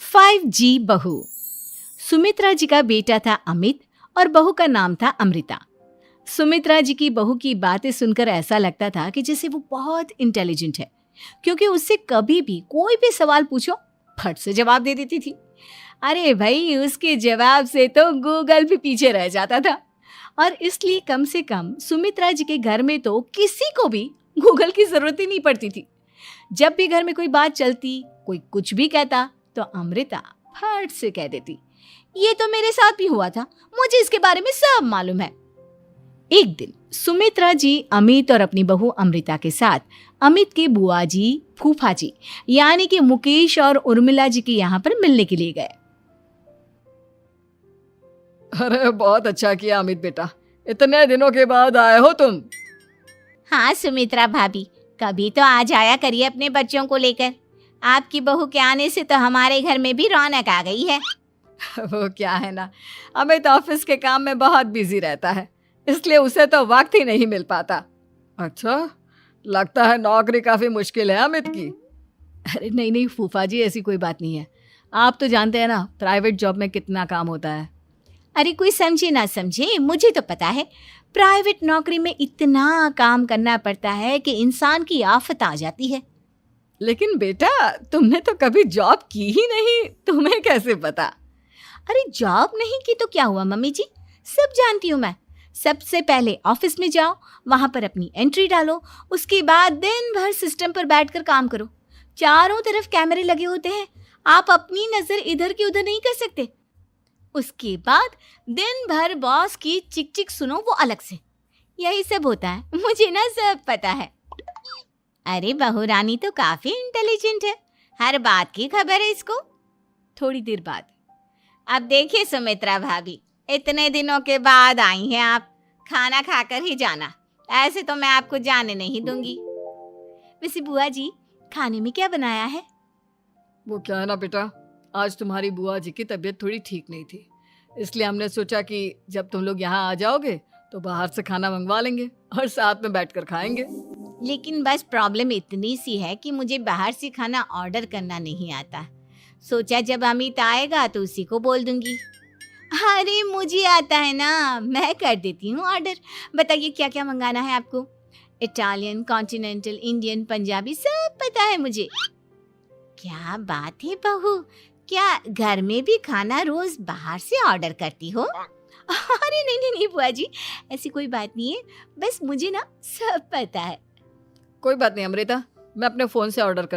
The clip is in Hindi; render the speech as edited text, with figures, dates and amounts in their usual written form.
5G बहू। सुमित्रा जी का बेटा था अमित और बहू का नाम था अमृता। सुमित्रा जी की बहू की बातें सुनकर ऐसा लगता था कि जैसे वो बहुत इंटेलिजेंट है, क्योंकि उससे कभी भी कोई भी सवाल पूछो फट से जवाब दे देती थी। अरे भाई, उसके जवाब से तो गूगल भी पीछे रह जाता था। और इसलिए कम से कम सुमित्रा जी के घर में तो किसी को भी गूगल की जरूरत ही नहीं पड़ती थी। जब भी घर में कोई बात चलती, कोई कुछ भी कहता, तो अमृता फट से कह देती, ये तो मेरे साथ भी हुआ था, मुझे इसके बारे में सब मालूम है। एक दिन सुमित्रा जी अमित और अपनी बहू अमृता के साथ अमित के बुआ जी, फूफा जी यानी कि मुकेश और उर्मिला जी के यहाँ पर मिलने के लिए गए। अरे बहुत अच्छा किया अमित बेटा, इतने दिनों के बाद आए हो तुम। हाँ सुमित्रा भाभी, कभी तो आ जाया करिए अपने बच्चों को लेकर। आपकी बहू के आने से तो हमारे घर में भी रौनक आ गई है। वो क्या है ना, अमित ऑफिस के काम में बहुत बिजी रहता है, इसलिए उसे तो वक्त ही नहीं मिल पाता। अच्छा, लगता है नौकरी काफी मुश्किल है अमित की। अरे नहीं नहीं फूफा जी, ऐसी कोई बात नहीं है। आप तो जानते हैं ना प्राइवेट जॉब में कितना काम होता है। अरे कोई समझे ना समझे, मुझे तो पता है प्राइवेट नौकरी में इतना काम करना पड़ता है कि इंसान की आफत आ जाती है। लेकिन बेटा, तुमने तो कभी जॉब की ही नहीं, तुम्हें कैसे पता? अरे जॉब नहीं की तो क्या हुआ मम्मी जी, सब जानती हूँ मैं। सबसे पहले ऑफिस में जाओ, वहां पर अपनी एंट्री डालो, उसके बाद दिन भर सिस्टम पर बैठकर काम करो। चारों तरफ कैमरे लगे होते हैं, आप अपनी नजर इधर की उधर नहीं कर सकते। उसके बाद दिन भर बॉस की चिक चिक सुनो, वो अलग से। यही सब होता है, मुझे ना सब पता है। अरे बहू रानी तो काफी इंटेलिजेंट है, हर बात की खबर है इसको। थोड़ी देर बाद, अब देखिए सुमित्रा भाभी, इतने दिनों के बाद आई हैं आप, खाना खाकर ही जाना, ऐसे तो मैं आपको जाने नहीं दूंगी। वैसे बुआ जी, खाने में क्या बनाया है? वो क्या है ना बेटा, आज तुम्हारी बुआ जी की तबीयत थोड़ी ठीक नहीं थी, इसलिए हमने सोचा कि जब तुम लोग यहाँ आ जाओगे तो बाहर से खाना मंगवा लेंगे और साथ में बैठकर खाएंगे। लेकिन बस प्रॉब्लम इतनी सी है कि मुझे बाहर से खाना ऑर्डर करना नहीं आता। सोचा जब अमित आएगा तो उसी को बोल दूंगी। अरे मुझे आता है ना, मैं कर देती हूँ ऑर्डर। बताइए क्या क्या मंगाना है आपको? इटालियन, कॉन्टिनेंटल, इंडियन, पंजाबी, सब पता है मुझे। क्या बात है बहू, क्या घर में भी खाना रोज बाहर से ऑर्डर करती हो? अरे नहीं नहीं नहीं बुआ जी, ऐसी कोई बात नहीं है, बस मुझे ना सब पता है। कोई बात नहीं अमृता, मैं अपने फोन से ऑर्डर कर